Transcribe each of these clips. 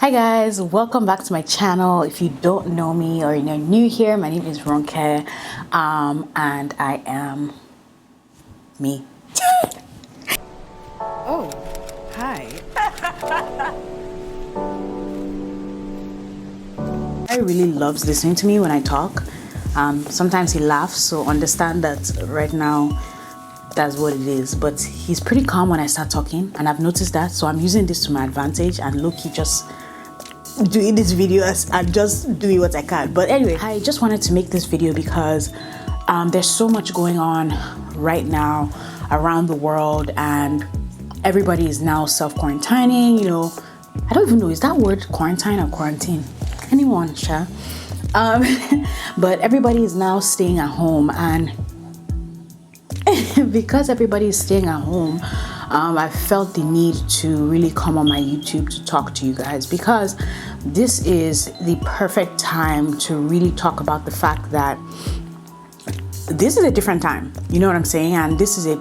Hi guys, welcome back to my channel. If you don't know me or you're new here, my name is Ronke, and I am me. Oh, hi. I really loves listening to me when I talk. Sometimes he laughs, so understand that right now that's what it is. But he's pretty calm when I start talking, and I've noticed that, so I'm using this to my advantage, and look, he just doing this video as I'm just doing what I can. But anyway, I just wanted to make this video because there's so much going on right now around the world, and everybody is now self-quarantining. You know, I don't even know, is that word quarantine or quarantine? Anyone, sure. But everybody is now staying at home, and because everybody is staying at home, I felt the need to really come on my YouTube to talk to you guys, because this is the perfect time to really talk about the fact that this is a different time, you know what I'm saying? And this is a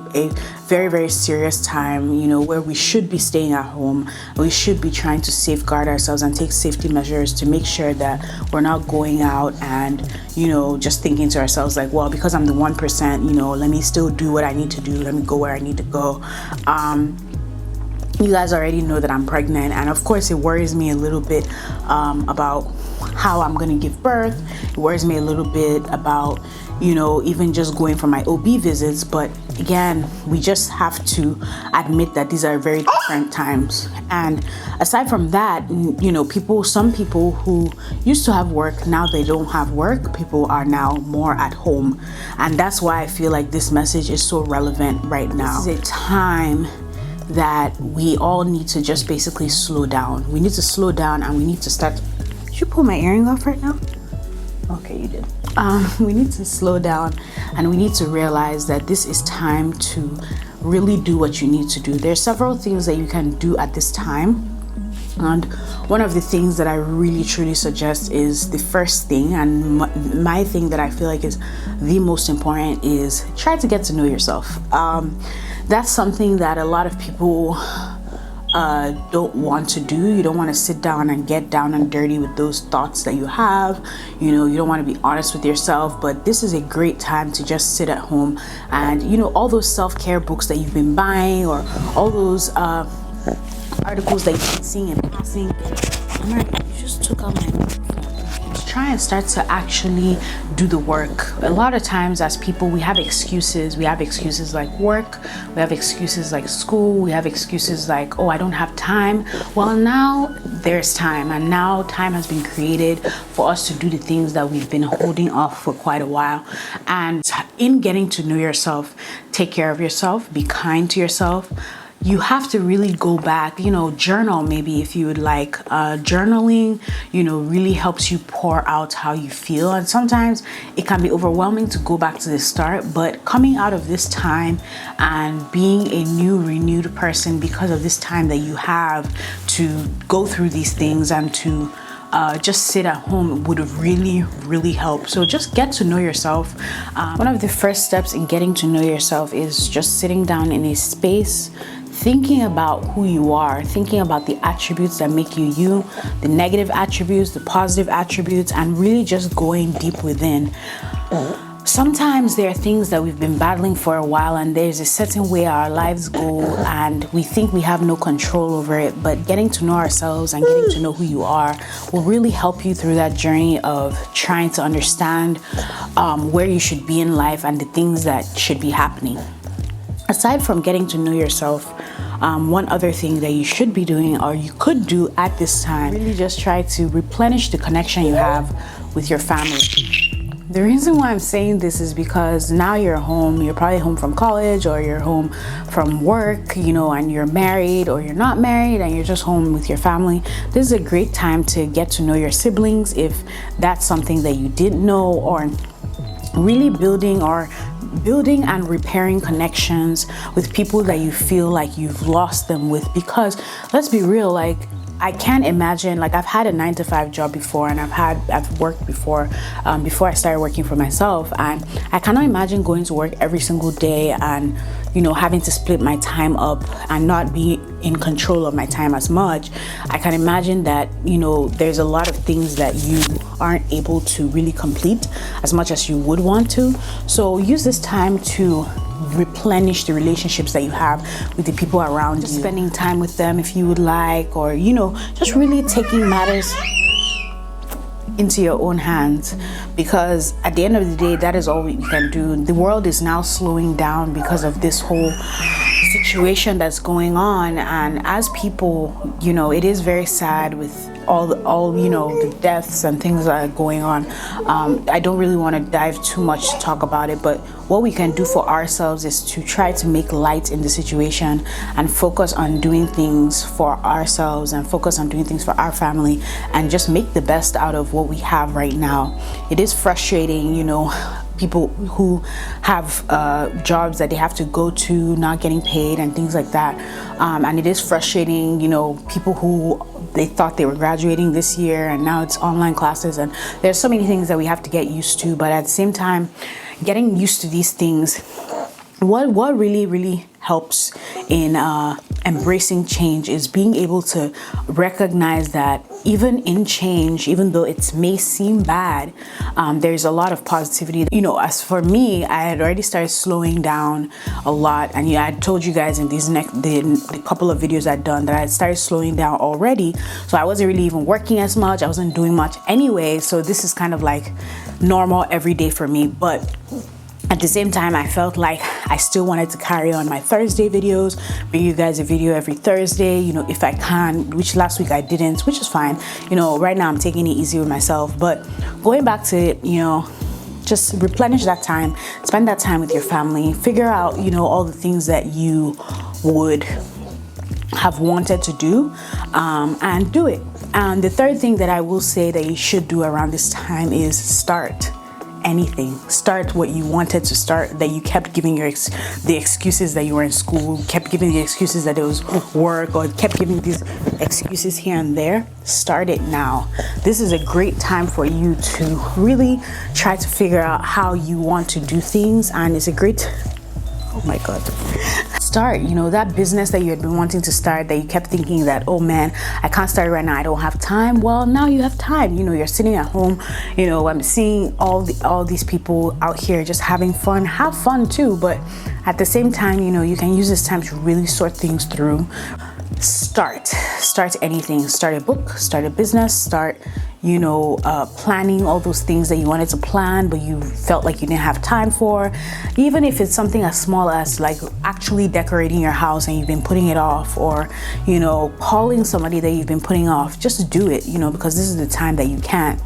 very, very serious time, you know, where we should be staying at home. We should be trying to safeguard ourselves and take safety measures to make sure that we're not going out and, you know, just thinking to ourselves like, well, because I'm the 1%, you know, let me still do what I need to do. Let me go where I need to go. You guys already know that I'm pregnant, and of course it worries me a little bit about how I'm going to give birth. It worries me a little bit about, you know, even just going for my OB visits. But again, we just have to admit that these are very different times. And aside from that, you know, some people who used to have work, now they don't have work. People are now more at home, and that's why I feel like this message is so relevant right now. This is a time that we all need to just basically slow down. We need to slow down, and we need to start. Did you pull my earring off right now? Okay, you did. We need to slow down, and we need to realize that this is time to really do what you need to do. There's several things that you can do at this time, and one of the things that I really truly suggest is the first thing, and my thing that I feel like is the most important, is try to get to know yourself. That's something that a lot of people don't want to do. You don't want to sit down and get down and dirty with those thoughts that you have. You know, you don't want to be honest with yourself. But this is a great time to just sit at home and, you know, all those self-care books that you've been buying, or all those articles that you've been seeing in passing. You just took out my try and start to actually do the work. A lot of times as people, we have excuses. We have excuses like work, we have excuses like school, we have excuses like, oh, I don't have time. Well, now there's time, and now time has been created for us to do the things that we've been holding off for quite a while. And in getting to know yourself, take care of yourself, be kind to yourself. You have to really go back, you know, journal maybe if you would like. Journaling, you know, really helps you pour out how you feel. And sometimes it can be overwhelming to go back to the start, but coming out of this time and being a new, renewed person because of this time that you have to go through these things and to just sit at home would really, really help. So just get to know yourself. One of the first steps in getting to know yourself is just sitting down in a space, thinking about who you are, thinking about the attributes that make you you, the negative attributes, the positive attributes, and really just going deep within. Sometimes there are things that we've been battling for a while, and there's a certain way our lives go, and we think we have no control over it. But getting to know ourselves and getting to know who you are will really help you through that journey of trying to understand where you should be in life and the things that should be happening. Aside from getting to know yourself, one other thing that you should be doing, or you could do at this time, really just try to replenish the connection you have with your family. The reason why I'm saying this is because now you're home. You're probably home from college, or you're home from work, you know, and you're married or you're not married and you're just home with your family. This is a great time to get to know your siblings if that's something that you didn't know, or really building and repairing connections with people that you feel like you've lost them with. Because let's be real, like, I can't imagine, like, I've had a 9-to-5 job before, and I've worked before I started working for myself, and I cannot imagine going to work every single day and you know, having to split my time up and not be in control of my time as much, I can imagine that, you know, there's a lot of things that you aren't able to really complete as much as you would want to. So use this time to replenish the relationships that you have with the people around you, spending time with them if you would like, or, you know, just really taking matters into your own hands, because at the end of the day, that is all we can do. The world is now slowing down because of this whole situation that's going on, and as people, you know, it is very sad with all you know, the deaths and things that are going on. I don't really want to dive too much to talk about it, but what we can do for ourselves is to try to make light in the situation and focus on doing things for ourselves and focus on doing things for our family and just make the best out of what we have right now. It is frustrating, you know, people who have jobs that they have to go to not getting paid and things like that, and it is frustrating, you know, people who they thought they were graduating this year and now it's online classes, and there's so many things that we have to get used to. But at the same time, getting used to these things, what really helps in embracing change is being able to recognize that even in change, even though it may seem bad, there's a lot of positivity. You know, as for me, I had already started slowing down a lot, and I told you guys in the couple of videos I'd done that I had started slowing down already. So I wasn't really even working as much. I wasn't doing much anyway. So this is kind of like normal every day for me. But at the same time, I felt like I still wanted to carry on my Thursday videos, bring you guys a video every Thursday, you know, if I can, which last week I didn't, which is fine. You know, right now I'm taking it easy with myself, but going back to it, you know, just replenish that time, spend that time with your family, figure out, you know, all the things that you would have wanted to do, and do it. And the third thing that I will say that you should do around this time is start anything. Start what you wanted to start, that you kept giving the excuses that you were in school, kept giving the excuses that it was work, or kept giving these excuses here and there. Start it now. This is a great time for you to really try to figure out how you want to do things, and it's a great, oh my god, start, you know, that business that you had been wanting to start, that you kept thinking that, oh man, I can't start right now, I don't have time. Well, now you have time. You know, you're sitting at home, you know, I'm seeing all these people out here just having fun. Have fun too, but at the same time, you know, you can use this time to really sort things through. Start anything. Start a book, start a business, start, you know, planning all those things that you wanted to plan but you felt like you didn't have time for. Even if it's something as small as like actually decorating your house and you've been putting it off, or, you know, calling somebody that you've been putting off, just do it, you know, because this is the time that you can.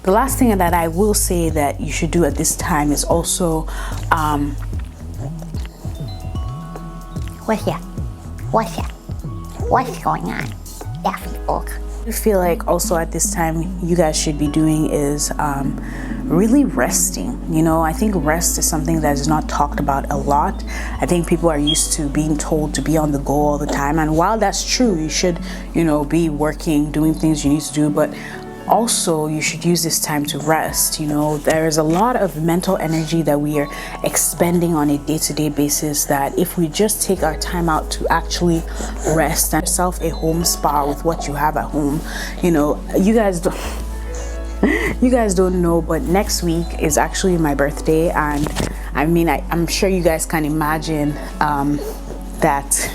The last thing that I will say that you should do at this time is also What's going on? Daffy Book. I feel like also at this time you guys should be doing is really resting. You know, I think rest is something that is not talked about a lot. I think people are used to being told to be on the go all the time, and while that's true, you should, you know, be working, doing things you need to do, but also you should use this time to rest. You know, there is a lot of mental energy that we are expending on a day-to-day basis, that if we just take our time out to actually rest and yourself a home spa with what you have at home. You know, you guys don't know, but next week is actually my birthday, and I mean, I'm sure you guys can imagine that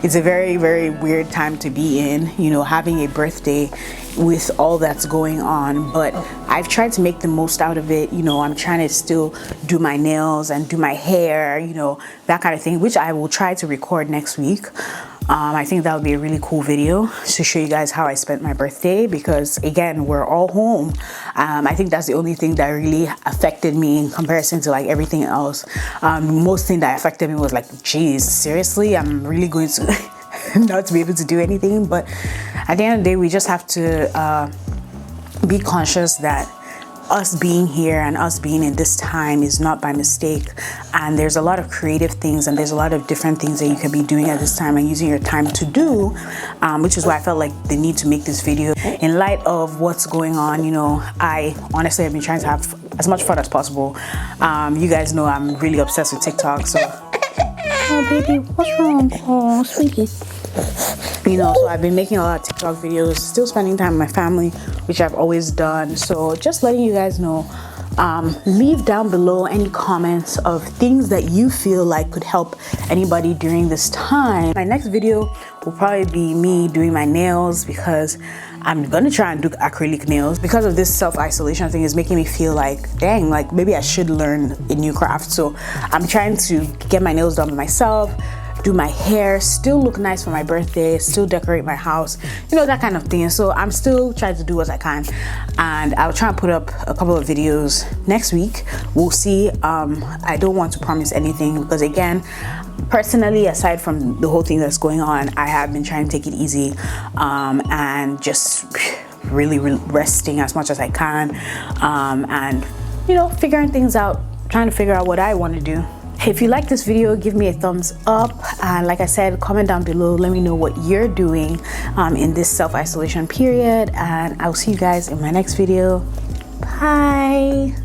it's a very, very weird time to be in, you know, having a birthday with all that's going on. But I've tried to make the most out of it. You know, I'm trying to still do my nails and do my hair, you know, that kind of thing, which I will try to record next week. I think that would be a really cool video to show you guys how I spent my birthday, because again, we're all home. I think that's the only thing that really affected me in comparison to like everything else. Most thing that affected me was like, geez, seriously, I'm really going to not to be able to do anything. But at the end of the day, we just have to be conscious that us being here and us being in this time is not by mistake, and there's a lot of creative things and there's a lot of different things that you can be doing at this time and using your time to do, which is why I felt like the need to make this video in light of what's going on. You know, I honestly have been trying to have as much fun as possible. You guys know I'm really obsessed with TikTok, so Oh, baby, what's wrong? Oh, sweetie. You know, so I've been making a lot of TikTok videos, still spending time with my family, which I've always done. So just letting you guys know, leave down below any comments of things that you feel like could help anybody during this time. My next video will probably be me doing my nails, because I'm gonna try and do acrylic nails. Because of this self-isolation thing is making me feel like, dang, like maybe I should learn a new craft. So I'm trying to get my nails done by myself, do my hair, still look nice for my birthday, still decorate my house, you know, that kind of thing. So I'm still trying to do what I can, and I'll try and put up a couple of videos next week. We'll see. I don't want to promise anything, because again, personally, aside from the whole thing that's going on, I have been trying to take it easy, and just really resting as much as I can, and you know, figuring things out, trying to figure out what I want to do. If you like this video, give me a thumbs up, and like I said, comment down below, let me know what you're doing in this self-isolation period, and I'll see you guys in my next video. Bye.